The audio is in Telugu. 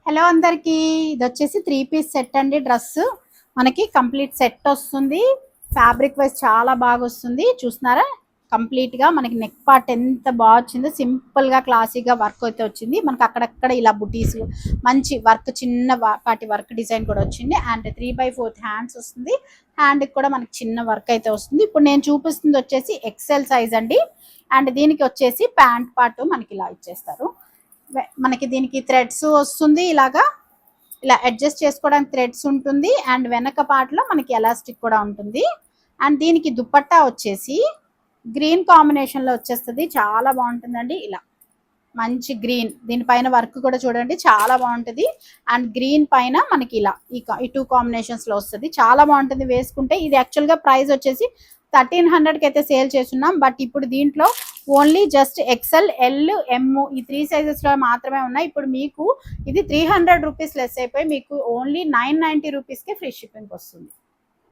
హలో అందరికి, ఇది వచ్చేసి 3 పీస్ సెట్ అండి. డ్రెస్ మనకి కంప్లీట్ సెట్ వస్తుంది. ఫ్యాబ్రిక్ వైజ్ చాలా బాగా వస్తుంది. చూస్తున్నారా, కంప్లీట్ గా మనకి నెక్ పార్ట్ ఎంత బాగా వచ్చిందో. సింపుల్ గా క్లాసీగా వర్క్ అయితే వచ్చింది. మనకి అక్కడక్కడ ఇలా బుటీస్ మంచి వర్క్, చిన్న పాటి వర్క్ డిజైన్ కూడా వచ్చింది. అండ్ 3/4 హ్యాండ్స్ వస్తుంది. హ్యాండ్ కూడా మనకి చిన్న వర్క్ అయితే వస్తుంది. ఇప్పుడు నేను చూపిస్తుంది వచ్చేసి ఎక్సెల్ సైజ్ అండి. అండ్ దీనికి వచ్చేసి ప్యాంట్ పార్ట్ మనకి ఇలా ఇచ్చేస్తారు. మనకి దీనికి థ్రెడ్స్ వస్తుంది. ఇలా అడ్జస్ట్ చేసుకోవడానికి థ్రెడ్స్ ఉంటుంది. అండ్ వెనక పార్ట్లో మనకి ఎలాస్టిక్ కూడా ఉంటుంది. అండ్ దీనికి దుపట్టా వచ్చేసి గ్రీన్ కాంబినేషన్లో వచ్చేస్తుంది. చాలా బాగుంటుందండి. ఇలా మంచి గ్రీన్, దీనిపైన వర్క్ కూడా చూడండి చాలా బాగుంటుంది. అండ్ గ్రీన్ పైన మనకి ఇలా ఈ 2 కాంబినేషన్స్లో వస్తుంది. చాలా బాగుంటుంది వేసుకుంటే. ఇది యాక్చువల్గా ప్రైస్ వచ్చేసి 1300కి అయితే సేల్ చేస్తున్నాం. బట్ ఇప్పుడు దీంట్లో ఓన్లీ జస్ట్ ఎక్సెల్, ఎల్, ఎమ్ ఈ 3 సైజెస్లో మాత్రమే ఉన్నాయి. ఇప్పుడు మీకు ఇది 300 రూపీస్ లెస్ అయిపోయి మీకు ఓన్లీ 990 రూపీస్కే ఫ్రీ షిప్పింగ్ వస్తుంది.